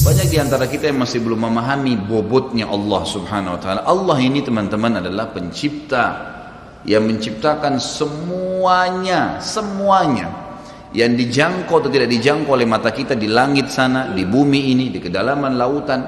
Banyak di antara kita yang masih belum memahami bobotnya Allah Subhanahu wa taala. Allah ini teman-teman adalah pencipta yang menciptakan semuanya, yang dijangkau atau tidak dijangkau oleh mata kita di langit sana, di bumi ini, di kedalaman lautan.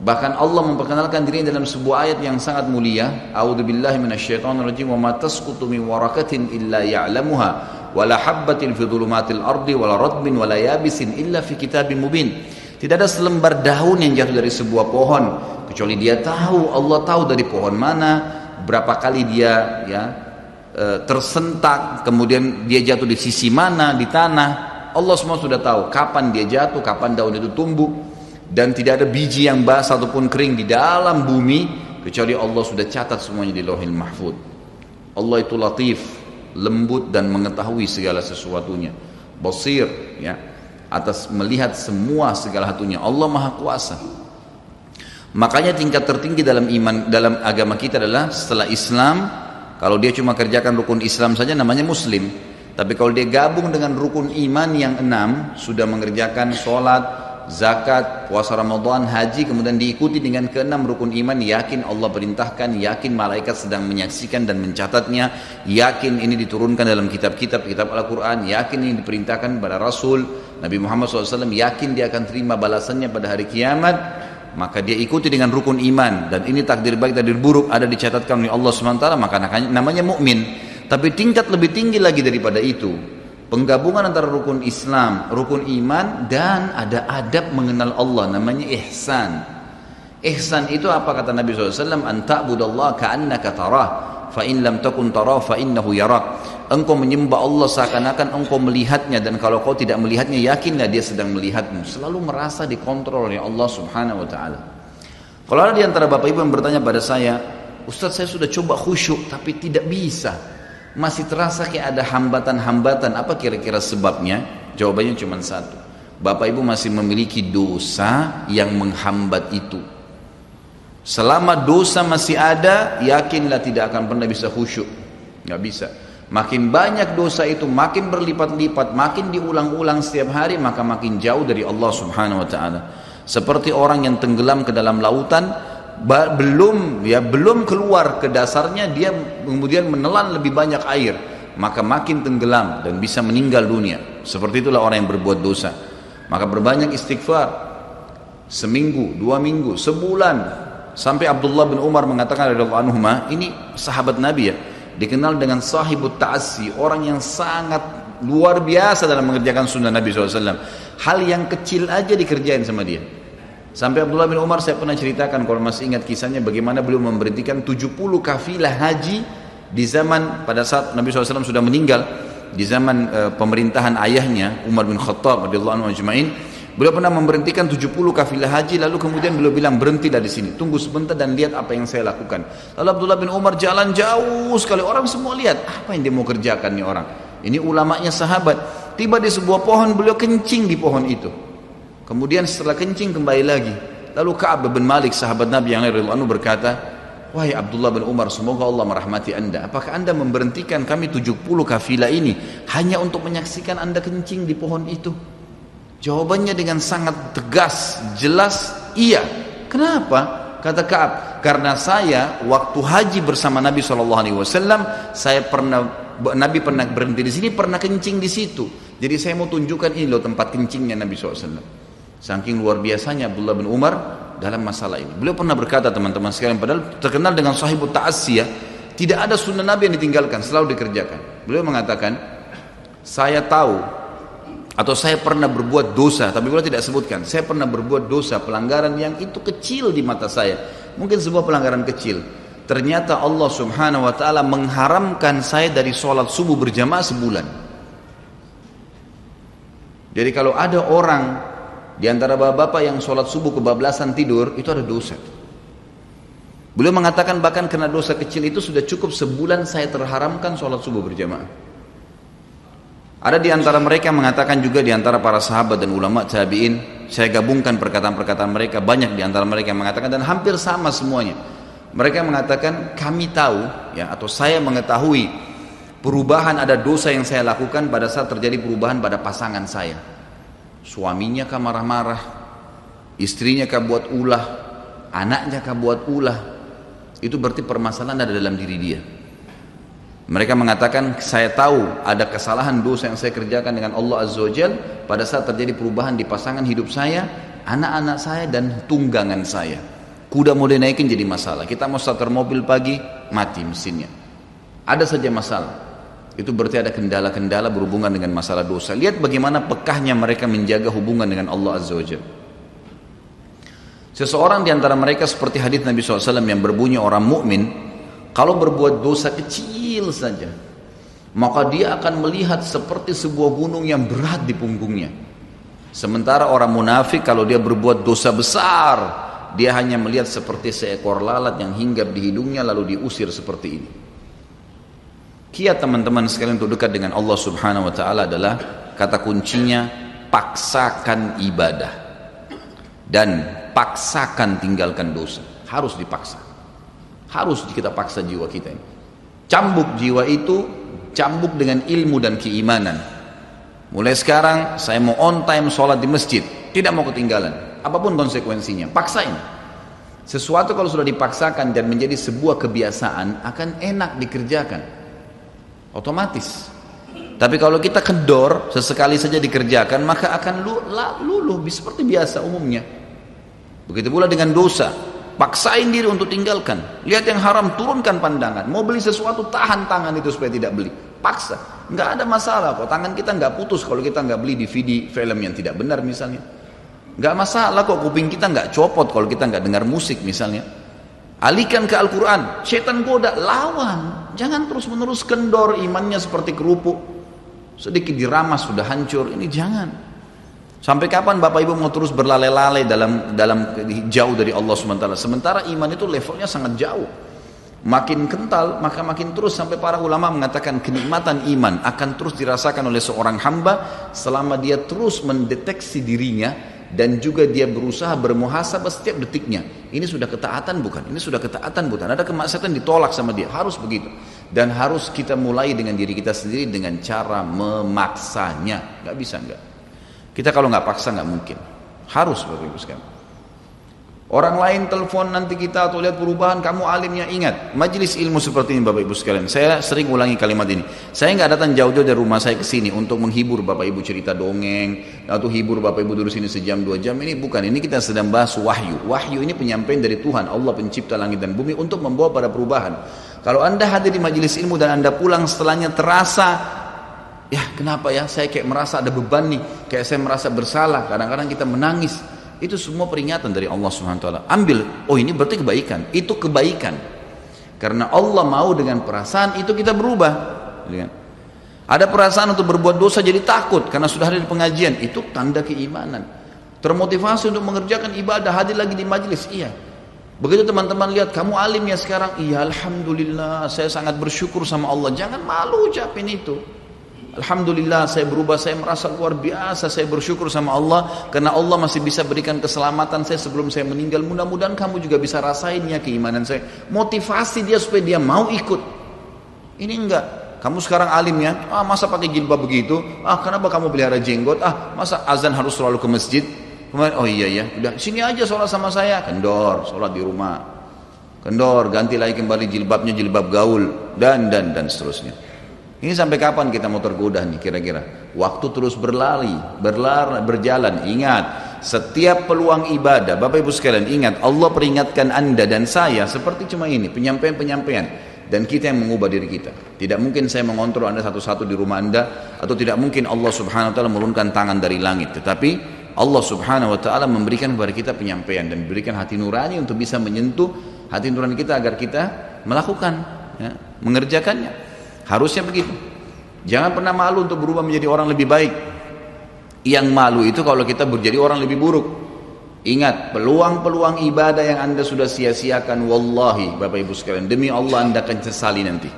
Bahkan Allah memperkenalkan dirinya dalam sebuah ayat yang sangat mulia. A'udzubillahi minasyaitonirrajim. Wa ma tasqutu min waraqatin illa ya'lamuha wa la habbatin fi dhulumatil ardi wa la ratbin wa la yabisin illa fi kitabim mubin. Tidak ada selembar daun yang jatuh dari sebuah pohon kecuali dia tahu, Allah tahu dari pohon mana, berapa kali dia tersentak, kemudian dia jatuh di sisi mana di tanah. Allah semua sudah tahu kapan dia jatuh, kapan daun itu tumbuh, dan tidak ada biji yang basah ataupun kering di dalam bumi kecuali Allah sudah catat semuanya di Lauhil Mahfuz. Allah itu latif, lembut dan mengetahui segala sesuatunya. Basir, ya, atas melihat semua segala satunya. Allah Maha Kuasa. Makanya tingkat tertinggi dalam iman, dalam agama kita adalah setelah Islam, kalau dia cuma kerjakan rukun Islam saja namanya Muslim. Tapi kalau dia gabung dengan rukun iman yang 6, sudah mengerjakan sholat, zakat, puasa Ramadan, haji, kemudian diikuti dengan ke-6 rukun iman, yakin Allah perintahkan, yakin malaikat sedang menyaksikan dan mencatatnya, yakin ini diturunkan dalam kitab Al-Quran, yakin ini diperintahkan pada Rasul Nabi Muhammad SAW, yakin dia akan terima balasannya pada hari kiamat, maka dia ikuti dengan rukun iman, dan ini takdir baik takdir buruk ada dicatatkan oleh Allah SWT, maka namanya mukmin. Tapi tingkat lebih tinggi lagi daripada itu, penggabungan antara rukun Islam, rukun iman, dan ada adab mengenal Allah, namanya ihsan. Ihsan itu apa kata Nabi SAW? An ta'budallaha ka'annaka tarah, fa in lam takun tarah fa innahu yarak. Engkau menyembah Allah seakan-akan engkau melihatnya, dan kalau kau tidak melihatnya, yakinlah dia sedang melihatmu. Selalu merasa dikontrol oleh Allah Subhanahu wa taala. Kalau ada di antara Bapak Ibu yang bertanya pada saya, Ustaz, saya sudah coba khusyuk tapi tidak bisa, masih terasa kayak ada hambatan-hambatan, apa kira-kira sebabnya? Jawabannya cuma satu. Bapak Ibu masih memiliki dosa yang menghambat itu. Selama dosa masih ada, yakinlah tidak akan pernah bisa khusyuk. Nggak bisa. Makin banyak dosa itu, makin berlipat-lipat, makin diulang-ulang setiap hari, maka makin jauh dari Allah Subhanahu wa taala. Seperti orang yang tenggelam ke dalam lautan, belum keluar ke dasarnya, dia kemudian menelan lebih banyak air, maka makin tenggelam dan bisa meninggal dunia. Seperti itulah orang yang berbuat dosa. Maka berbanyak istighfar, seminggu, 2 minggu, sebulan. Sampai Abdullah bin Umar mengatakan radhiyallahu anhuma, ini sahabat Nabi ya, dikenal dengan sahibut ta'assi, orang yang sangat luar biasa dalam mengerjakan sunnah Nabi SAW. Hal yang kecil aja dikerjain sama dia. Sampai Abdullah bin Umar, saya pernah ceritakan kalau masih ingat kisahnya, bagaimana beliau memberhentikan 70 kafilah haji di zaman pada saat Nabi SAW sudah meninggal, di zaman pemerintahan ayahnya Umar bin Khattab radhiyallahu anhu ajma'in. Beliau pernah memberhentikan 70 kafilah haji, lalu kemudian beliau bilang, berhenti dari sini, tunggu sebentar dan lihat apa yang saya lakukan. Lalu Abdullah bin Umar jalan jauh sekali, orang semua lihat, apa yang dia mau kerjakan nih orang. Ini ulamanya sahabat. Tiba di sebuah pohon, beliau kencing di pohon itu. Kemudian setelah kencing kembali lagi. Lalu Ka'ab bin Malik, sahabat Nabi yang radhiyallahu anhu, berkata, wahai Abdullah bin Umar, semoga Allah merahmati anda. Apakah anda memberhentikan kami 70 kafilah ini hanya untuk menyaksikan anda kencing di pohon itu? Jawabannya dengan sangat tegas, jelas, iya. Kenapa? Kata Ka'ab, karena saya waktu haji bersama Nabi SAW, Nabi pernah berhenti di sini, pernah kencing di situ. Jadi saya mau tunjukkan ini loh tempat kencingnya Nabi SAW. Saking luar biasanya Abdullah bin Umar dalam masalah ini. Beliau pernah berkata, teman-teman sekalian, padahal terkenal dengan sahibut ta'assi ya, tidak ada sunnah Nabi yang ditinggalkan, selalu dikerjakan. Beliau mengatakan, saya tahu atau saya pernah berbuat dosa, tapi beliau tidak sebutkan, saya pernah berbuat dosa, pelanggaran yang itu kecil di mata saya, mungkin sebuah pelanggaran kecil. Ternyata Allah Subhanahu wa taala mengharamkan saya dari sholat subuh berjamaah sebulan. Jadi kalau ada orang di antara bapak-bapak yang sholat subuh kebablasan tidur, itu ada dosa. Beliau mengatakan bahkan karena dosa kecil itu sudah cukup sebulan saya terharamkan sholat subuh berjamaah. Ada di antara mereka yang mengatakan juga, di antara para sahabat dan ulama tabi'in, saya gabungkan perkataan-perkataan mereka, banyak di antara mereka yang mengatakan, dan hampir sama semuanya. Mereka mengatakan, kami tahu ya, atau saya mengetahui perubahan, ada dosa yang saya lakukan pada saat terjadi perubahan pada pasangan saya. Suaminya kah marah-marah, istrinya kah buat ulah, anaknya kah buat ulah, itu berarti permasalahan ada dalam diri dia. Mereka mengatakan, saya tahu ada kesalahan dosa yang saya kerjakan dengan Allah Azza wa Jal pada saat terjadi perubahan di pasangan hidup saya, anak-anak saya, dan tunggangan saya. Kuda mau dinaikin jadi masalah, kita mau starter mobil pagi, mati mesinnya. Ada saja masalah. Itu berarti ada kendala-kendala berhubungan dengan masalah dosa. Lihat bagaimana pekahnya mereka menjaga hubungan dengan Allah Azza wa Jal. Seseorang di antara mereka seperti hadits Nabi SAW yang berbunyi, orang mukmin kalau berbuat dosa kecil saja, maka dia akan melihat seperti sebuah gunung yang berat di punggungnya. Sementara orang munafik kalau dia berbuat dosa besar, dia hanya melihat seperti seekor lalat yang hinggap di hidungnya lalu diusir seperti ini. Kiat teman-teman sekalian untuk dekat dengan Allah Subhanahu wa taala adalah kata kuncinya paksakan ibadah dan paksakan tinggalkan dosa. Harus dipaksa. Harus kita paksa jiwa kita ini. Cambuk jiwa itu, cambuk dengan ilmu dan keimanan. Mulai sekarang saya mau on time sholat di masjid, tidak mau ketinggalan. Apapun konsekuensinya, paksain. Sesuatu kalau sudah dipaksakan dan menjadi sebuah kebiasaan akan enak dikerjakan. Otomatis. Tapi kalau kita kendor, sesekali saja dikerjakan, maka akan luluh seperti biasa umumnya. Begitu pula dengan dosa. Paksain diri untuk tinggalkan. Lihat yang haram, turunkan pandangan. Mau beli sesuatu, tahan tangan itu supaya tidak beli. Paksa. Nggak ada masalah kok. Tangan kita nggak putus kalau kita nggak beli DVD film yang tidak benar misalnya. Nggak masalah kok. Kuping kita nggak copot kalau kita nggak dengar musik misalnya. Alihkan ke Al-Quran. Setan goda, lawan. Jangan terus menerus kendor imannya seperti kerupuk. Sedikit diramas sudah hancur. Ini jangan. Sampai kapan Bapak Ibu mau terus berlale-lale dalam jauh dari Allah SWT? Sementara iman itu levelnya sangat jauh. Makin kental maka makin terus, sampai para ulama mengatakan kenikmatan iman akan terus dirasakan oleh seorang hamba selama dia terus mendeteksi dirinya dan juga dia berusaha bermuhasabah setiap detiknya. Ini sudah ketaatan bukan? Ini sudah ketaatan bukan? Ada kemaksiatan ditolak sama dia. Harus begitu. Dan harus kita mulai dengan diri kita sendiri dengan cara memaksanya. Gak bisa enggak. Kita kalau nggak paksa nggak mungkin. Harus Bapak Ibu sekalian. Orang lain telepon nanti kita atau lihat perubahan, kamu alimnya, ingat majelis ilmu seperti ini Bapak Ibu sekalian. Saya sering ulangi kalimat ini. Saya nggak datang jauh-jauh dari rumah saya ke sini untuk menghibur Bapak Ibu cerita dongeng atau hibur Bapak Ibu dulu sini sejam 2 jam. Ini bukan. Ini kita sedang bahas wahyu. Wahyu ini penyampaian dari Tuhan Allah pencipta langit dan bumi untuk membawa pada perubahan. Kalau Anda hadir di majelis ilmu dan Anda pulang setelahnya terasa, ya kenapa ya saya kayak merasa ada beban nih, kayak saya merasa bersalah, kadang-kadang kita menangis, itu semua peringatan dari Allah SWT. Ambil, oh ini berarti kebaikan, itu kebaikan, karena Allah mau dengan perasaan itu kita berubah. Ada perasaan untuk berbuat dosa jadi takut karena sudah hadir di pengajian, itu tanda keimanan. Termotivasi untuk mengerjakan ibadah, hadir lagi di majelis, iya. Begitu teman-teman lihat kamu alim ya sekarang, iya alhamdulillah saya sangat bersyukur sama Allah. Jangan malu ucapin itu. Alhamdulillah saya berubah, saya merasa luar biasa, saya bersyukur sama Allah karena Allah masih bisa berikan keselamatan saya sebelum saya meninggal. Mudah-mudahan kamu juga bisa rasainnya keimanan saya. Motivasi dia supaya dia mau ikut. Ini enggak. Kamu sekarang alimnya, masa pakai jilbab begitu? Kenapa kamu pelihara jenggot? Masa azan harus selalu ke masjid? Kemarin, oh iya, udah sini aja sholat sama saya. Kendor, sholat di rumah. Kendor, ganti lagi kembali jilbabnya jilbab gaul dan seterusnya. Ini sampai kapan kita mau tergoda nih kira-kira? Waktu terus berjalan. Ingat, setiap peluang ibadah, Bapak Ibu sekalian, ingat Allah peringatkan Anda dan saya seperti cuma ini, penyampaian. Dan kita yang mengubah diri kita. Tidak mungkin saya mengontrol Anda satu-satu di rumah Anda, atau tidak mungkin Allah Subhanahu wa taala menurunkan tangan dari langit. Tetapi Allah Subhanahu wa taala memberikan kepada kita penyampaian dan memberikan hati nurani untuk bisa menyentuh hati nurani kita agar kita melakukan, mengerjakannya. Harusnya begitu. Jangan pernah malu untuk berubah menjadi orang lebih baik. Yang malu itu kalau kita menjadi orang lebih buruk. Ingat, peluang-peluang ibadah yang Anda sudah sia-siakan, wallahi Bapak Ibu sekalian, demi Allah Anda akan sesali nanti.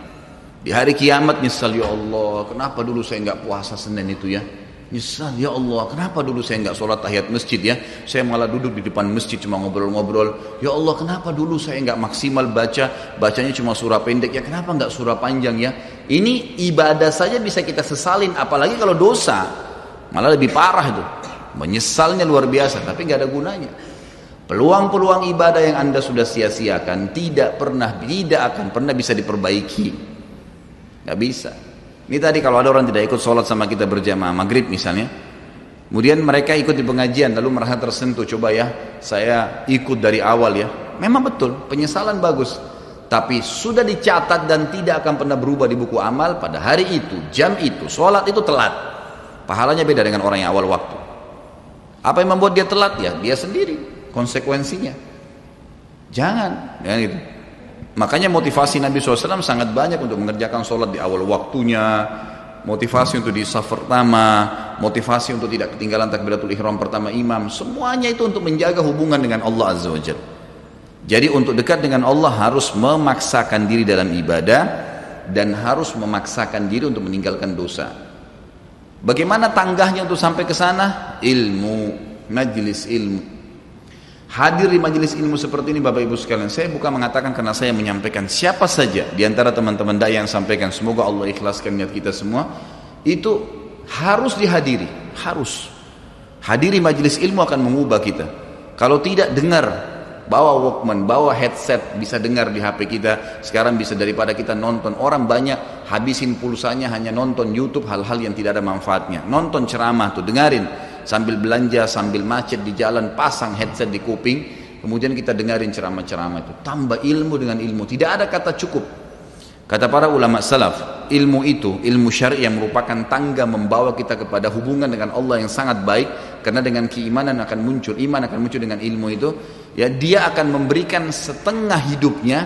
Di hari kiamat nyesal, ya Allah, kenapa dulu saya enggak puasa Senin itu ya? Nyesal, ya Allah, kenapa dulu saya enggak sholat tahiyat masjid ya? Saya malah duduk di depan masjid cuma ngobrol-ngobrol. Ya Allah, kenapa dulu saya enggak maksimal bacanya cuma surah pendek ya? Kenapa enggak surah panjang ya? Ini ibadah saja bisa kita sesalin, apalagi kalau dosa. Malah lebih parah itu. Menyesalnya luar biasa, tapi enggak ada gunanya. Peluang-peluang ibadah yang Anda sudah sia-siakan tidak akan pernah bisa diperbaiki. Gak bisa. Ini tadi kalau ada orang tidak ikut sholat sama kita berjamaah maghrib misalnya, kemudian mereka ikut di pengajian lalu merasa tersentuh, coba ya saya ikut dari awal ya. Memang betul, penyesalan bagus, tapi sudah dicatat dan tidak akan pernah berubah di buku amal. Pada hari itu, jam itu, sholat itu telat, pahalanya beda dengan orang yang awal waktu. Apa yang membuat dia telat? Ya dia sendiri konsekuensinya. Jangan ya gitu. Makanya motivasi Nabi SAW sangat banyak untuk mengerjakan sholat di awal waktunya, motivasi untuk di saf pertama, motivasi untuk tidak ketinggalan takbiratul ihram pertama imam. Semuanya itu untuk menjaga hubungan dengan Allah Azza wa Jalla. Jadi untuk dekat dengan Allah harus memaksakan diri dalam ibadah dan harus memaksakan diri untuk meninggalkan dosa. Bagaimana tangganya untuk sampai ke sana? Ilmu, majlis ilmu. Hadir di majelis ilmu seperti ini Bapak Ibu sekalian, saya bukan mengatakan karena saya menyampaikan, siapa saja di antara teman-teman dai yang sampaikan, semoga Allah ikhlaskan niat kita semua, itu harus dihadiri, harus. Hadiri majelis ilmu akan mengubah kita. Kalau tidak, dengar, bawa Walkman, bawa headset, bisa dengar di HP kita. Sekarang bisa daripada kita nonton, orang banyak habisin pulsanya hanya nonton YouTube hal-hal yang tidak ada manfaatnya. Nonton ceramah tuh, dengarin. Sambil belanja, sambil macet di jalan, pasang headset di kuping, kemudian kita dengarin ceramah-ceramah itu. Tambah ilmu dengan ilmu, tidak ada kata cukup. Kata para ulama salaf, ilmu itu, ilmu syar'i yang merupakan tangga membawa kita kepada hubungan dengan Allah yang sangat baik, karena dengan keimanan akan muncul, iman akan muncul dengan ilmu itu, ya dia akan memberikan setengah hidupnya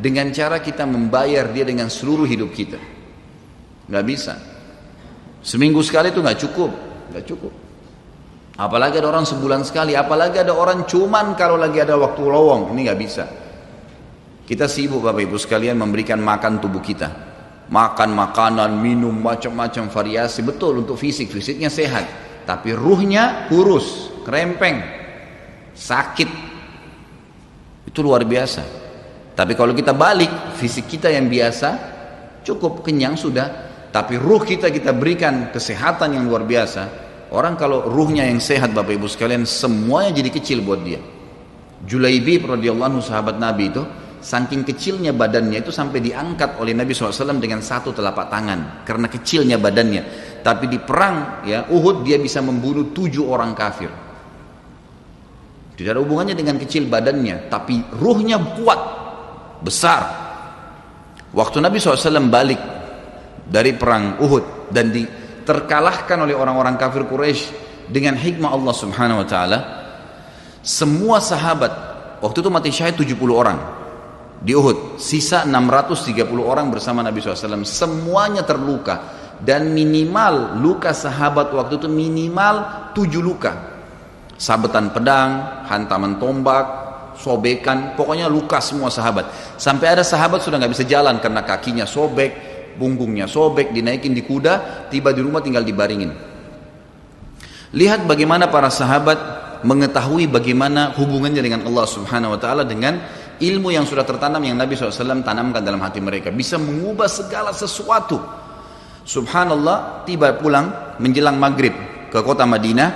dengan cara kita membayar dia dengan seluruh hidup kita. Nggak bisa. Seminggu sekali itu nggak cukup, nggak cukup. Apalagi ada orang sebulan sekali, apalagi ada orang cuman kalau lagi ada waktu lowong, ini nggak bisa. Kita sibuk Bapak Ibu sekalian memberikan makan tubuh kita, makan makanan, minum macam-macam variasi, betul untuk fisiknya sehat, tapi ruhnya kurus, kerempeng, sakit, itu luar biasa. Tapi kalau kita balik, fisik kita yang biasa cukup kenyang sudah, tapi ruh kita berikan kesehatan yang luar biasa. Orang kalau ruhnya yang sehat Bapak Ibu sekalian, semuanya jadi kecil buat dia. Julaibib radhiyallahu anhu sahabat Nabi itu, saking kecilnya badannya itu sampai diangkat oleh Nabi SAW dengan satu telapak tangan karena kecilnya badannya. Tapi di perang ya Uhud dia bisa membunuh 7 orang kafir. Tidak ada hubungannya dengan kecil badannya, tapi ruhnya kuat, besar. Waktu Nabi SAW balik dari perang Uhud dan terkalahkan oleh orang-orang kafir Quraisy dengan hikmah Allah Subhanahu wa taala, semua sahabat waktu itu mati syahid 70 orang di Uhud, sisa 630 orang bersama Nabi SAW, semuanya terluka, dan minimal luka sahabat waktu itu minimal 7 luka, sabetan pedang, hantaman tombak, sobekan, pokoknya luka semua sahabat. Sampai ada sahabat sudah nggak bisa jalan karena kakinya sobek, punggungnya sobek, dinaikin di kuda, tiba di rumah tinggal dibaringin. Lihat bagaimana para sahabat mengetahui bagaimana hubungannya dengan Allah Subhanahu wa taala dengan ilmu yang sudah tertanam yang Nabi SAW tanamkan dalam hati mereka, bisa mengubah segala sesuatu. Subhanallah, tiba pulang menjelang maghrib ke kota Madinah,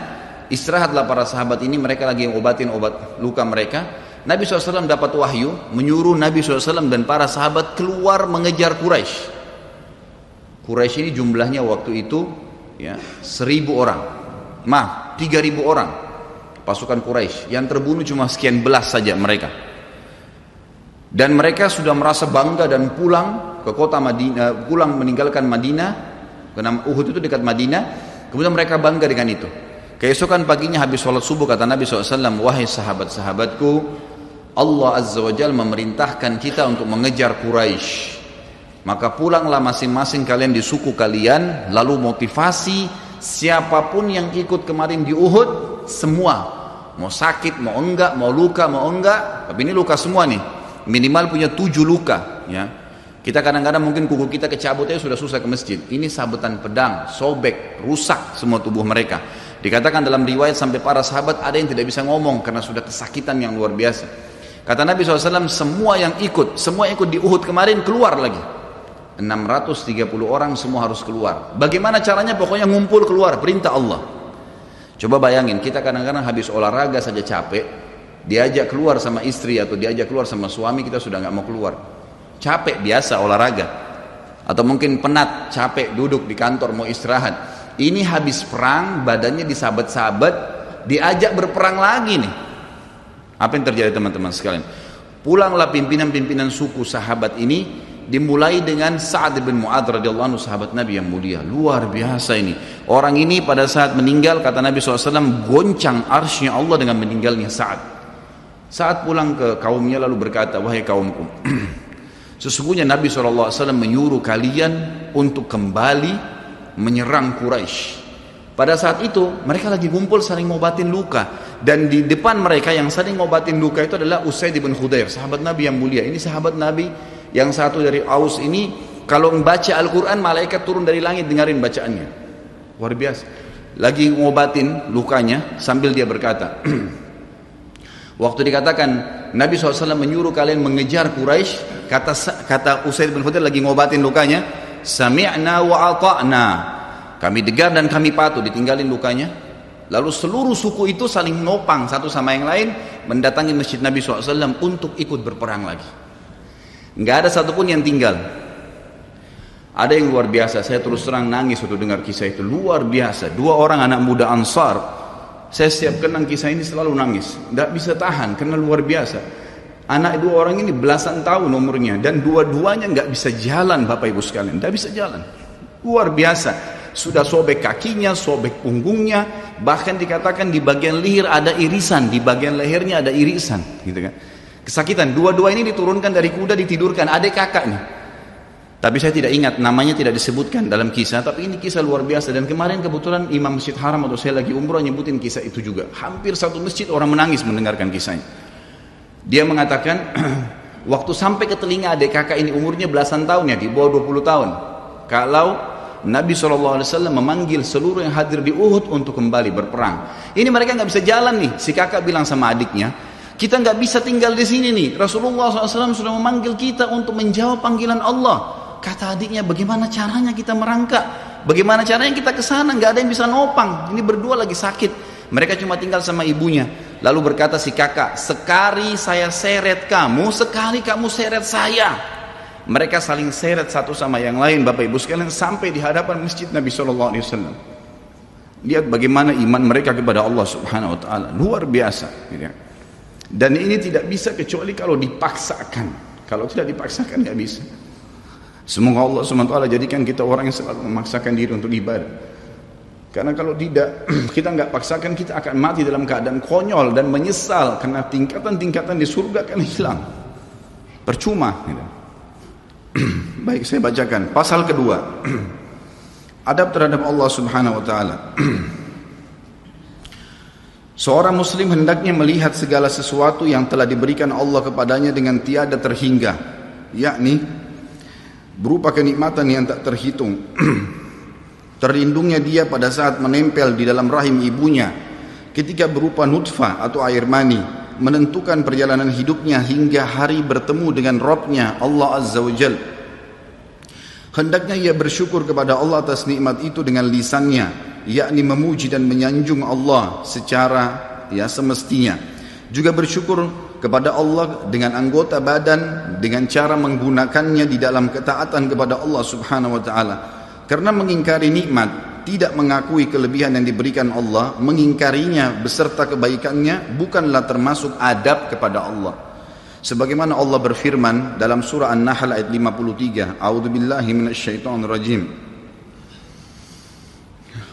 istirahatlah para sahabat ini, mereka lagi obatin obat luka mereka. Nabi SAW dapat wahyu menyuruh Nabi SAW dan para sahabat keluar mengejar Quraisy. Quraisy ini jumlahnya waktu itu ya 1.000 orang, 3.000 orang pasukan Quraisy, yang terbunuh cuma sekian belas saja mereka. Dan mereka sudah merasa bangga dan pulang ke kota Madinah, pulang meninggalkan Madinah, karena Uhud itu dekat Madinah. Kemudian mereka bangga dengan itu. Keesokan paginya habis sholat subuh kata Nabi SAW, wahai sahabat-sahabatku, Allah Azza wa Jalla memerintahkan kita untuk mengejar Quraisy. Maka pulanglah masing-masing kalian di suku kalian, lalu motivasi siapapun yang ikut kemarin di Uhud, semua, mau sakit, mau enggak, mau luka, mau enggak, tapi ini luka semua nih, minimal punya 7 luka ya. Kita kadang-kadang mungkin kuku kita kecabut aja sudah susah ke masjid, ini sabetan pedang, sobek, rusak semua tubuh mereka. Dikatakan dalam riwayat sampai para sahabat ada yang tidak bisa ngomong karena sudah kesakitan yang luar biasa. Kata Nabi SAW, semua yang ikut di Uhud kemarin keluar lagi. 630 orang semua harus keluar. Bagaimana caranya? Pokoknya ngumpul keluar, perintah Allah. Coba bayangin, kita kadang-kadang habis olahraga saja capek, Diajak keluar sama istri atau diajak keluar sama suami, kita sudah nggak mau keluar. Capek biasa olahraga. Atau mungkin penat, capek duduk di kantor mau istirahat. Ini habis perang, badannya disabet-sabet, diajak berperang lagi nih. Apa yang terjadi teman-teman sekalian? Pulanglah pimpinan-pimpinan suku sahabat ini, dimulai dengan Sa'ad bin Mu'adz radhiyallahu anhu, sahabat Nabi yang mulia. Luar biasa ini. Orang ini pada saat meninggal, kata Nabi SAW, goncang arsy-Nya Allah dengan meninggalnya Sa'ad. Saat pulang ke kaumnya lalu berkata, wahai kaumku, sesungguhnya Nabi SAW menyuruh kalian untuk kembali menyerang Quraisy. Pada saat itu mereka lagi kumpul saling ngobatin luka, dan di depan mereka yang saling ngobatin luka itu adalah Usaid bin Khudair, sahabat Nabi yang mulia. Ini sahabat Nabi yang satu dari Aus ini, kalau membaca Al-Quran malaikat turun dari langit dengarin bacaannya. Luar biasa. Lagi ngobatin lukanya sambil dia berkata, waktu dikatakan Nabi SAW menyuruh kalian mengejar Quraisy, kata Usaid bin Khudair lagi ngobatin lukanya, sami'na wa ata'na, kami dengar dan kami patuh, ditinggalin lukanya. Lalu seluruh suku itu saling nopang satu sama yang lain, mendatangi masjid Nabi SAW untuk ikut berperang lagi. Nggak ada satupun yang tinggal. Ada yang luar biasa, saya terus terang nangis waktu dengar kisah itu. Luar biasa, 2 orang anak muda Ansar, saya setiap kenang kisah ini selalu nangis, nggak bisa tahan karena luar biasa. Anak 2 orang ini belasan tahun umurnya, dan dua-duanya nggak bisa jalan, Bapak Ibu sekalian, nggak bisa jalan. Luar biasa. Sudah sobek kakinya, sobek punggungnya, bahkan dikatakan di bagian leher ada irisan, di bagian lehernya ada irisan, gitu kan. Kesakitan. Dua-dua ini diturunkan dari kuda, ditidurkan, adik kakaknya. Tapi saya tidak ingat, namanya tidak disebutkan dalam kisah, tapi ini kisah luar biasa. Dan kemarin kebetulan Imam Masjid Haram atau saya lagi umrah nyebutin kisah itu juga. Hampir satu masjid orang menangis mendengarkan kisahnya. Dia mengatakan, waktu sampai ke telinga adik kakak ini, umurnya belasan tahun ya, di bawah 20 tahun. Kalau Nabi SAW memanggil seluruh yang hadir di Uhud untuk kembali berperang. Ini mereka nggak bisa jalan nih. Si kakak bilang sama adiknya, kita nggak bisa tinggal di sini nih. Rasulullah SAW sudah memanggil kita untuk menjawab panggilan Allah. Kata adiknya, bagaimana caranya kita merangkak? Bagaimana caranya kita ke sana? Nggak ada yang bisa nopang. Ini berdua lagi sakit. Mereka cuma tinggal sama ibunya. Lalu berkata si kakak, sekali saya seret kamu, sekali kamu seret saya. Mereka saling seret satu sama yang lain, Bapak Ibu sekalian, sampai di hadapan masjid Nabi SAW. Lihat bagaimana iman mereka kepada Allah Subhanahu Wa Taala, luar biasa. Dan ini tidak bisa kecuali kalau dipaksakan. Kalau tidak dipaksakan nggak bisa. Semoga Allah Subhanahu Wa Taala jadikan kita orang yang selalu memaksakan diri untuk ibadah. Karena kalau tidak, kita nggak paksakan, kita akan mati dalam keadaan konyol dan menyesal, karena tingkatan-tingkatan di surga akan hilang. Percuma. Baik, saya bacakan pasal kedua. Adab terhadap Allah Subhanahu Wa Taala. Seorang muslim hendaknya melihat segala sesuatu yang telah diberikan Allah kepadanya dengan tiada terhingga, yakni berupa kenikmatan yang tak terhitung. Terlindungnya dia pada saat menempel di dalam rahim ibunya, ketika berupa nutfah atau air mani, menentukan perjalanan hidupnya hingga hari bertemu dengan Rabb-Nya Allah Azza wa Jal. Hendaknya ia bersyukur kepada Allah atas nikmat itu dengan lisannya, yakni memuji dan menyanjung Allah secara semestinya. Juga bersyukur kepada Allah dengan anggota badan, dengan cara menggunakannya di dalam ketaatan kepada Allah Subhanahu wa taala. Karena mengingkari nikmat, tidak mengakui kelebihan yang diberikan Allah, mengingkarinya beserta kebaikannya, bukanlah termasuk adab kepada Allah. Sebagaimana Allah berfirman dalam surah An-Nahl ayat 53, A'udzubillahi minasyaitonirrajim.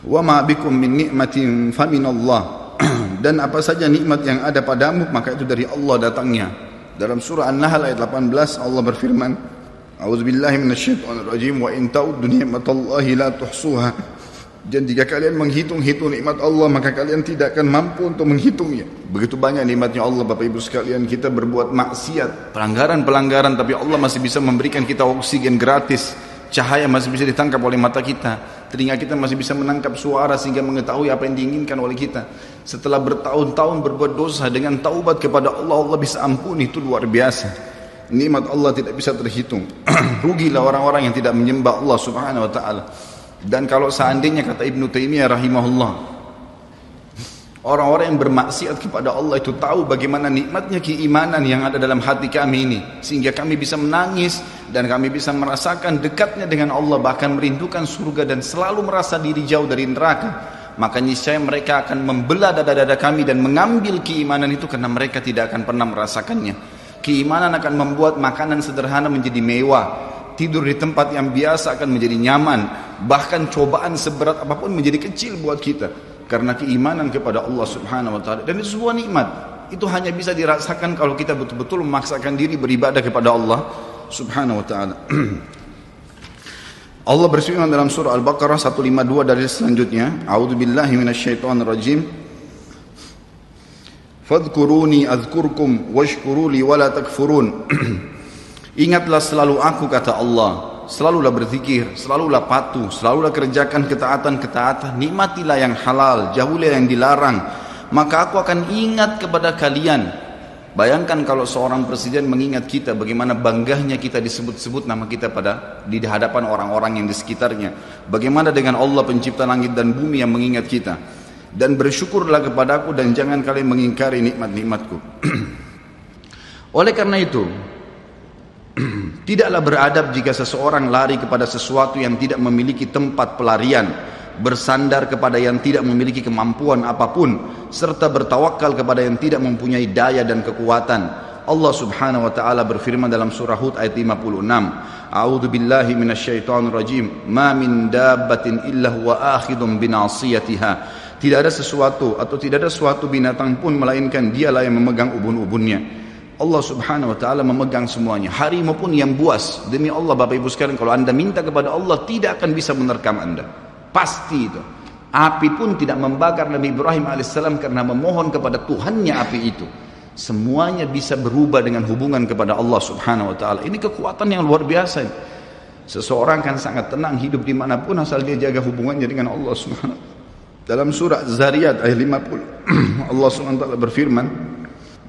Wa ma bikum min ni'matin faminallah. Dan apa saja nikmat yang ada padamu, maka itu dari Allah datangnya. Dalam surah An-Nahl ayat 18 Allah berfirman, A'udzubillahi minasyaitonirrajim, wa in ta'uddu ni'matallahi la tuhsuha. Dan jika kalian menghitung-hitung nikmat Allah, maka kalian tidak akan mampu untuk menghitungnya. Begitu banyak nikmatnya Allah, Bapak Ibu sekalian. Kita berbuat maksiat, pelanggaran-pelanggaran, tapi Allah masih bisa memberikan kita oksigen gratis, cahaya masih bisa ditangkap oleh mata kita, telinga kita masih bisa menangkap suara sehingga mengetahui apa yang diinginkan oleh kita. Setelah bertahun-tahun berbuat dosa, dengan taubat kepada Allah, Allah bisa ampuni. Itu luar biasa. Nikmat Allah tidak bisa terhitung. Rugilah orang-orang yang tidak menyembah Allah Subhanahu wa taala. Dan kalau seandainya, kata Ibnu Taimiyah rahimahullah, Orang-orang yang bermaksiat kepada Allah itu tahu bagaimana nikmatnya keimanan yang ada dalam hati kami ini, sehingga kami bisa menangis dan kami bisa merasakan dekatnya dengan Allah, bahkan merindukan surga dan selalu merasa diri jauh dari neraka. Maka niscaya mereka akan membelah dada-dada kami dan mengambil keimanan itu, karena mereka tidak akan pernah merasakannya. Keimanan akan membuat makanan sederhana menjadi mewah, tidur di tempat yang biasa akan menjadi nyaman, bahkan cobaan seberat apapun menjadi kecil buat kita, karena keimanan kepada Allah Subhanahu wa taala. Dan itu sebuah nikmat. Itu hanya bisa dirasakan kalau kita betul-betul memaksakan diri beribadah kepada Allah Subhanahu wa taala. Allah berfirman dalam surah Al-Baqarah 152 dari selanjutnya, A'udzubillahi minasyaitonirrajim. Fadhkuruni adzkurkum washkuruli wala takfurun. Ingatlah selalu aku, kata Allah. Selalulah berzikir, selalulah patuh, selalulah kerjakan ketaatan-ketaatan, nikmatilah yang halal, jauhilah yang dilarang, maka aku akan ingat kepada kalian. Bayangkan kalau seorang presiden mengingat kita, bagaimana bangganya kita disebut-sebut nama kita di hadapan orang-orang yang di sekitarnya. Bagaimana dengan Allah pencipta langit dan bumi yang mengingat kita. Dan bersyukurlah kepadaku dan jangan kalian mengingkari nikmat-nikmatku. Oleh karena itu, tidaklah beradab jika seseorang lari kepada sesuatu yang tidak memiliki tempat pelarian, bersandar kepada yang tidak memiliki kemampuan apapun, serta bertawakal kepada yang tidak mempunyai daya dan kekuatan. Allah Subhanahu wa taala berfirman dalam surah Hud ayat 56, A'udzu billahi minasyaitonir rajim, ma min dabbatin illa huwa akhidun binasiyatiha. Tidak ada sesuatu atau tidak ada suatu binatang pun melainkan dialah yang memegang ubun-ubunnya. Allah Subhanahu wa taala memegang semuanya. Harimau pun yang buas. Demi Allah Bapak Ibu sekalian, kalau Anda minta kepada Allah, tidak akan bisa menerkam Anda. Pasti itu. Api pun tidak membakar Nabi Ibrahim alaihissalam karena memohon kepada Tuhannya api itu. Semuanya bisa berubah dengan hubungan kepada Allah Subhanahu wa taala. Ini kekuatan yang luar biasa. Seseorang kan sangat tenang hidup dimanapun asal dia jaga hubungannya dengan Allah Subhanahu wa taala. Dalam surah Zariyat ayat 50 Allah Subhanahu wa taala berfirman,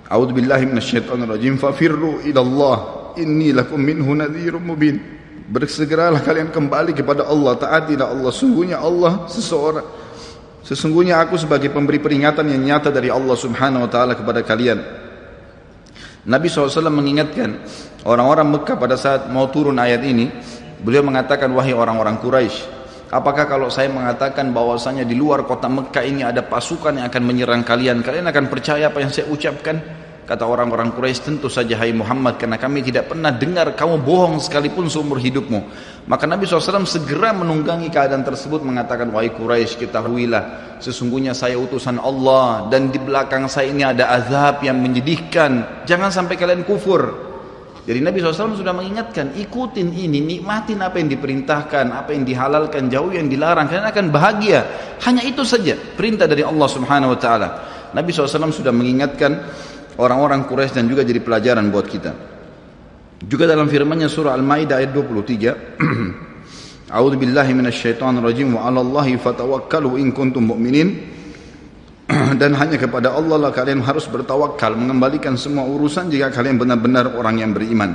A'udzu billahi minasyaitonir rajim, fafirru ila Allah inni lakum minhu nadhirun mubin. Bersegeralah kalian kembali kepada Allah, taatilah Allah, sesungguhnya aku sebagai pemberi peringatan yang nyata dari Allah Subhanahu wa taala kepada kalian. Nabi SAW mengingatkan orang-orang Mekah pada saat mau turun ayat ini. Beliau mengatakan, wahai orang-orang Quraisy, apakah kalau saya mengatakan bahwasanya di luar kota Mekah ini ada pasukan yang akan menyerang kalian, kalian akan percaya apa yang saya ucapkan? Kata orang-orang Quraisy, tentu saja hai Muhammad, karena kami tidak pernah dengar kamu bohong sekalipun seumur hidupmu. Maka Nabi SAW segera menunggangi keadaan tersebut, mengatakan, wahai Quraisy, ketahuilah sesungguhnya saya utusan Allah dan di belakang saya ini ada azab yang menyedihkan, jangan sampai kalian kufur. Jadi Nabi SAW sudah mengingatkan, ikutin ini, nikmatin apa yang diperintahkan, apa yang dihalalkan, jauh yang dilarang, kalian akan bahagia. Hanya itu saja perintah dari Allah Subhanahu wa taala. Nabi SAW sudah mengingatkan orang-orang Quraisy dan juga jadi pelajaran buat kita. Juga dalam firman-Nya surah Al-Maidah ayat 23, A'udzu billahi minasyaitonir rajim wa 'alallahi fatawakkalu in kuntum mu'minin. Dan hanya kepada Allah lah kalian harus bertawakal, mengembalikan semua urusan jika kalian benar-benar orang yang beriman.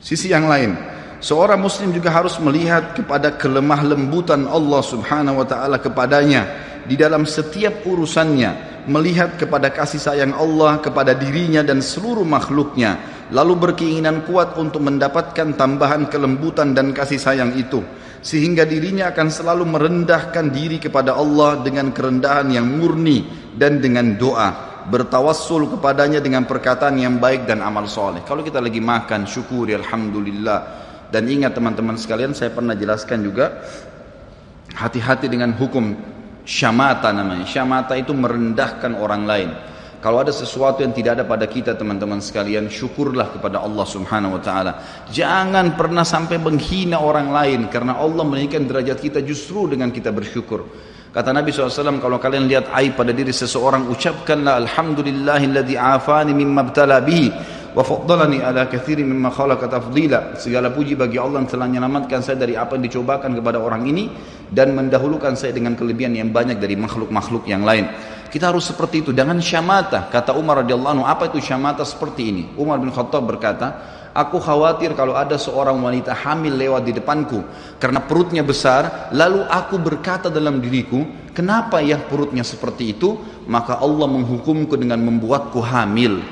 Sisi yang lain, seorang muslim juga harus melihat kepada kelemah lembutan Allah Subhanahu wa taala kepadanya di dalam setiap urusannya, melihat kepada kasih sayang Allah kepada dirinya dan seluruh makhluknya, lalu berkeinginan kuat untuk mendapatkan tambahan kelembutan dan kasih sayang itu, sehingga dirinya akan selalu merendahkan diri kepada Allah dengan kerendahan yang murni dan dengan doa, bertawassul kepadanya dengan perkataan yang baik dan amal soleh. Kalau kita lagi makan, syukuri alhamdulillah. Dan ingat teman-teman sekalian, saya pernah jelaskan juga, hati-hati dengan hukum syamata namanya. Syamata itu merendahkan orang lain. Kalau ada sesuatu yang tidak ada pada kita teman-teman sekalian, syukurlah kepada Allah Subhanahu wa taala. Jangan pernah sampai menghina orang lain, karena Allah menaikkan derajat kita justru dengan kita bersyukur. Kata Nabi SAW, kalau kalian lihat aib pada diri seseorang, ucapkanlah alhamdulillahilladzi afani mimma ibtala bihi wa faddalani ala katsirin mimma khalaqa tafdila. Segala puji bagi Allah yang telah menyelamatkan saya dari apa yang dicobakan kepada orang ini dan mendahulukan saya dengan kelebihan yang banyak dari makhluk-makhluk yang lain. Kita harus seperti itu, jangan syamata. Kata Umar radhiyallahu anhu, apa itu syamata seperti ini? Umar bin Khattab berkata, Aku khawatir kalau ada seorang wanita hamil lewat di depanku karena perutnya besar, lalu aku berkata dalam diriku, kenapa ya perutnya seperti itu? Maka Allah menghukumku dengan membuatku hamil,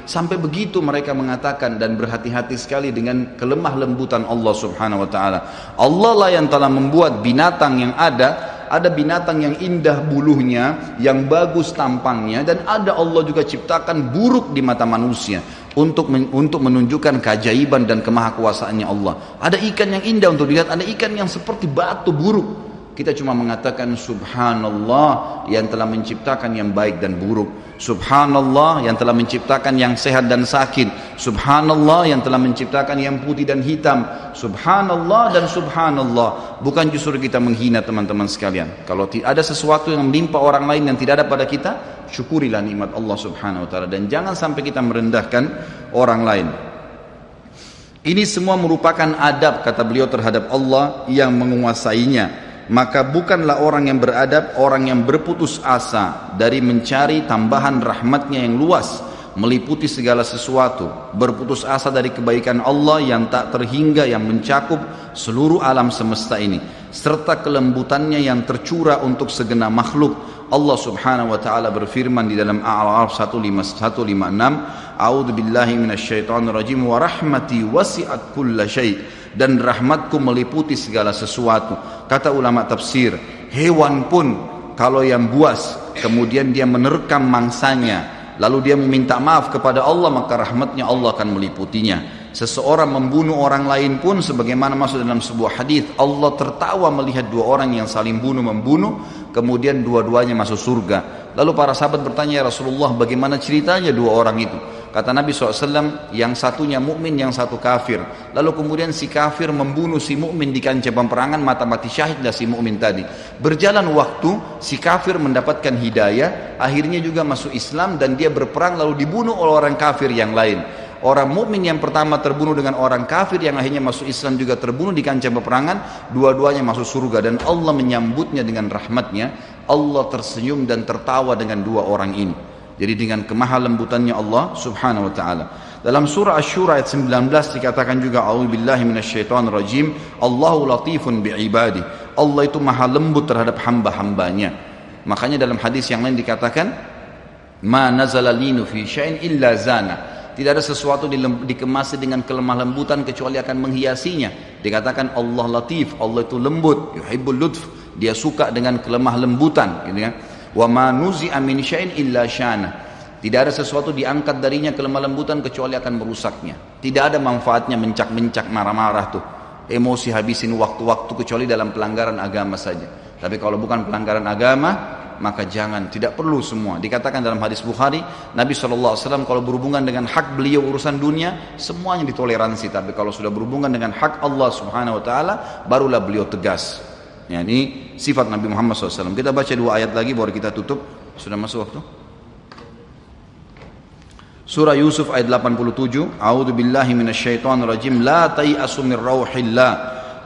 Sampai begitu mereka mengatakan, dan berhati-hati sekali dengan kelemah lembutan Allah subhanahu wa ta'ala. Allah lah yang telah membuat binatang yang ada binatang yang indah bulunya, yang bagus tampangnya, dan ada Allah juga ciptakan buruk di mata manusia untuk menunjukkan keajaiban dan kemahakuasaannya Allah. Ada ikan yang indah untuk dilihat, ada ikan yang seperti batu buruk. Kita cuma mengatakan subhanallah yang telah menciptakan yang baik dan buruk, subhanallah yang telah menciptakan yang sehat dan sakit, subhanallah yang telah menciptakan yang putih dan hitam, subhanallah dan subhanallah. Bukan justru kita menghina teman-teman sekalian. Kalau ada sesuatu yang menimpa orang lain yang tidak ada pada kita, syukurilah nikmat Allah subhanahu wa ta'ala, dan jangan sampai kita merendahkan orang lain. Ini semua merupakan adab, kata beliau, terhadap Allah yang menguasainya. Maka bukanlah orang yang beradab orang yang berputus asa dari mencari tambahan rahmatnya yang luas, meliputi segala sesuatu, berputus asa dari kebaikan Allah yang tak terhingga, yang mencakup seluruh alam semesta ini, serta kelembutannya yang tercurah untuk segenap makhluk. Allah subhanahu wa ta'ala berfirman di dalam A'raf 156, A'udzu billahi minasyaitonir rajim, wa rahmati wasi'at kulla syai', dan rahmatku meliputi segala sesuatu. Kata ulama tafsir, hewan pun kalau yang buas kemudian dia menerkam mangsanya lalu dia meminta maaf kepada Allah, maka rahmatnya Allah akan meliputinya. Seseorang membunuh orang lain pun, sebagaimana masuk dalam sebuah hadis, Allah tertawa melihat dua orang yang saling membunuh, kemudian dua-duanya masuk surga. Lalu para sahabat bertanya, ya Rasulullah, bagaimana ceritanya dua orang itu? Kata Nabi SAW, yang satunya mukmin, yang satu kafir. Lalu kemudian si kafir membunuh si mukmin di kancah peperangan, mati syahidlah si mukmin tadi. Berjalan waktu, si kafir mendapatkan hidayah, akhirnya juga masuk Islam, dan dia berperang lalu dibunuh oleh orang kafir yang lain. Orang mukmin yang pertama terbunuh dengan orang kafir yang akhirnya masuk Islam juga terbunuh di kancah peperangan, dua-duanya masuk surga, dan Allah menyambutnya dengan rahmatnya. Allah tersenyum dan tertawa dengan dua orang ini. Jadi dengan kemahalembutannya Allah subhanahu wa ta'ala. Dalam surah Asy-Syura ayat 19 dikatakan juga, a'udzubillahi minasyaitonir rajim, Allahu latifun bi'ibadi. Allah itu maha lembut terhadap hamba-hambanya. Makanya dalam hadis yang lain dikatakan, ma nazala linu fi syai'in illa zana. Tidak ada sesuatu dikemasi dengan kelemah lembutan kecuali akan menghiasinya. Dikatakan Allah latif, Allah itu lembut, yuhibbul lutf, dia suka dengan kelemah lembutan, gitu kan. Wa ma nuzi'a min syai'in illa syana. Tidak ada sesuatu diangkat darinya kelemah lembutan kecuali akan merusaknya. Tidak ada manfaatnya mencak-mencak, marah-marah tuh, emosi habisin waktu-waktu, kecuali dalam pelanggaran agama saja. Tapi kalau bukan pelanggaran agama, maka jangan, tidak perlu semua. Dikatakan dalam hadis Bukhari, Nabi SAW kalau berhubungan dengan hak beliau urusan dunia, semuanya ditoleransi. Tapi kalau sudah berhubungan dengan hak Allah subhanahu wa ta'ala, barulah beliau tegas. Ya, ini sifat Nabi Muhammad SAW. Kita baca dua ayat lagi baru kita tutup. Sudah masuk waktu? Surah Yusuf ayat 87. A'udzu billahi minasyaitonir rajim. La tai'asu mir rauhillah.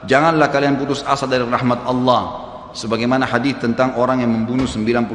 Janganlah kalian putus asa dari rahmat Allah. Sebagaimana hadis tentang orang yang membunuh 99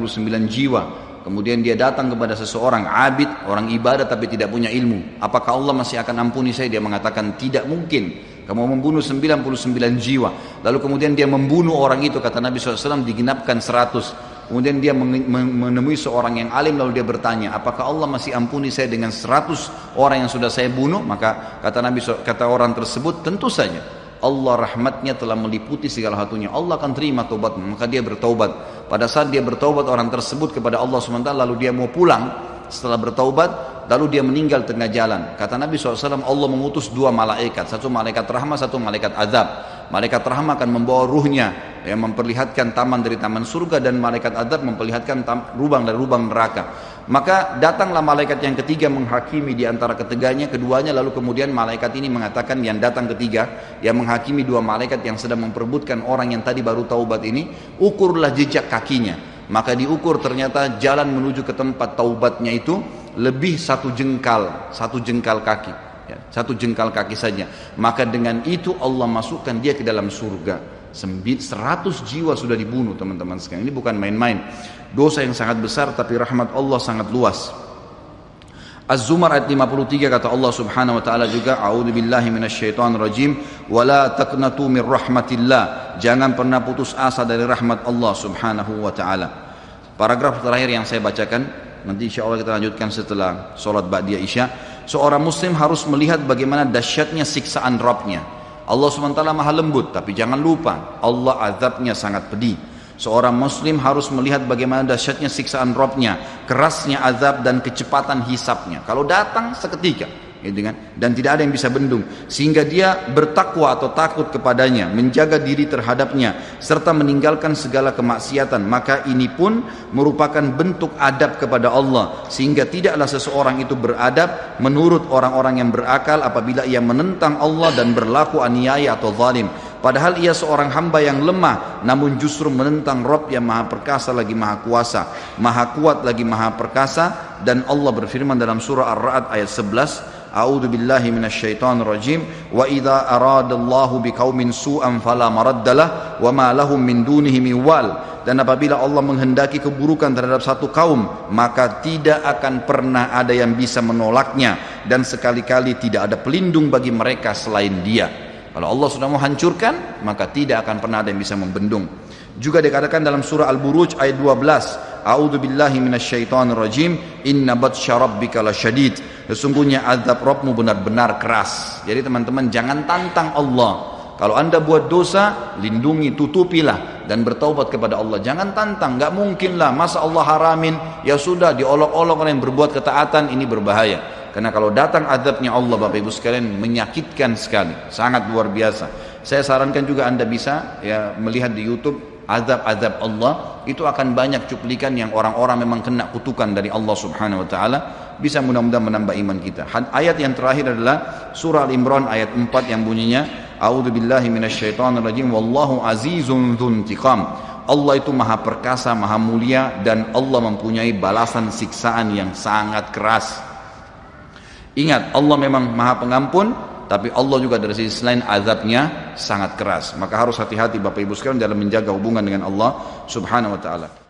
jiwa. Kemudian dia datang kepada seseorang abid, orang ibadah tapi tidak punya ilmu. Apakah Allah masih akan ampuni saya? Dia mengatakan tidak mungkin. Kamu membunuh 99 jiwa. Lalu kemudian dia membunuh orang itu, kata Nabi SAW, digenapkan 100. Kemudian dia menemui seorang yang alim, lalu dia bertanya, apakah Allah masih ampuni saya dengan 100 orang yang sudah saya bunuh? Maka kata orang tersebut, tentu saja Allah rahmatnya telah meliputi segala satunya, Allah akan terima taubatmu. Maka dia bertaubat. Pada saat dia bertaubat orang tersebut kepada Allah SWT, lalu dia mau pulang. Setelah bertaubat, lalu dia meninggal tengah jalan. Kata Nabi SAW, Allah mengutus dua malaikat, satu malaikat rahmah, satu malaikat azab. Malaikat rahmah akan membawa ruhnya yang memperlihatkan taman dari taman surga, dan malaikat azab memperlihatkan lubang dari lubang neraka. Maka datanglah malaikat yang ketiga menghakimi di antara keduanya, lalu kemudian malaikat ini mengatakan, yang datang ketiga yang menghakimi dua malaikat yang sedang memperebutkan orang yang tadi baru taubat ini, ukurlah jejak kakinya. Maka diukur, ternyata jalan menuju ke tempat taubatnya itu lebih satu jengkal kaki, ya, satu jengkal kaki saja. Maka dengan itu Allah masukkan dia ke dalam surga. 100 jiwa sudah dibunuh, teman-teman sekalian. Ini bukan main-main. Dosa yang sangat besar, tapi rahmat Allah sangat luas. Az-Zumar ayat 53 kata Allah Subhanahu wa taala juga, a'udzubillahi minasyaitonir rajim, wala taqnatu mir rahmatillah. Jangan pernah putus asa dari rahmat Allah Subhanahu wa taala. Paragraf terakhir yang saya bacakan, nanti insyaallah kita lanjutkan setelah salat ba'diyah Isya. Seorang muslim harus melihat bagaimana dahsyatnya siksaan Rabbnya. Allah SWT maha lembut, tapi jangan lupa Allah azabnya sangat pedih. Seorang muslim harus melihat bagaimana dahsyatnya siksaan Rabbnya, kerasnya azab dan kecepatan hisapnya. Kalau datang seketika, gitu kan? Dan tidak ada yang bisa bendung, sehingga dia bertakwa atau takut kepadanya, menjaga diri terhadapnya, serta meninggalkan segala kemaksiatan. Maka ini pun merupakan bentuk adab kepada Allah, sehingga tidaklah seseorang itu beradab menurut orang-orang yang berakal apabila ia menentang Allah dan berlaku aniaya atau zalim. Padahal ia seorang hamba yang lemah, namun justru menentang Rabb yang maha perkasa lagi maha kuasa, maha kuat lagi maha perkasa. Dan Allah berfirman dalam surah Ar-Ra'd ayat 11, A'udzu billahi minasyaitonir rajim, wa idza aradallahu biqaumin su'an fala maraddalah wa ma lahum min dunihi min wal. Dan apabila Allah menghendaki keburukan terhadap satu kaum, maka tidak akan pernah ada yang bisa menolaknya, dan sekali-kali tidak ada pelindung bagi mereka selain Dia. Kalau Allah sudah mau hancurkan, maka tidak akan pernah ada yang bisa membendung. Juga dikatakan dalam surah Al-Buruj ayat 12, A'udzu billahi minasyaitonir rajim, inna batsya rabbika lasyadid. Sesungguhnya azab Rabbmu benar-benar keras. Jadi teman-teman, jangan tantang Allah. Kalau anda buat dosa, lindungi, tutupilah dan bertaubat kepada Allah. Jangan tantang, nggak mungkin lah, masa Allah haramin, ya sudah diolok-olok orang yang berbuat ketaatan, ini berbahaya. Karena kalau datang azabnya Allah, Bapak Ibu sekalian, menyakitkan sekali, sangat luar biasa. Saya sarankan juga anda bisa ya melihat di YouTube azab-azab Allah, itu akan banyak cuplikan yang orang-orang memang kena kutukan dari Allah Subhanahu wa taala. Bisa mudah-mudahan menambah iman kita. Ayat yang terakhir adalah surah Al-Imran ayat 4 yang bunyinya, A'udzu billahi minasyaitonir rajim, wallahu azizun dzuntiqam. Allah itu maha perkasa, maha mulia, dan Allah mempunyai balasan siksaan yang sangat keras. Ingat, Allah memang maha pengampun, tapi Allah juga dari sisi lain azabnya sangat keras. Maka harus hati-hati Bapak Ibu sekalian dalam menjaga hubungan dengan Allah Subhanahu wa taala.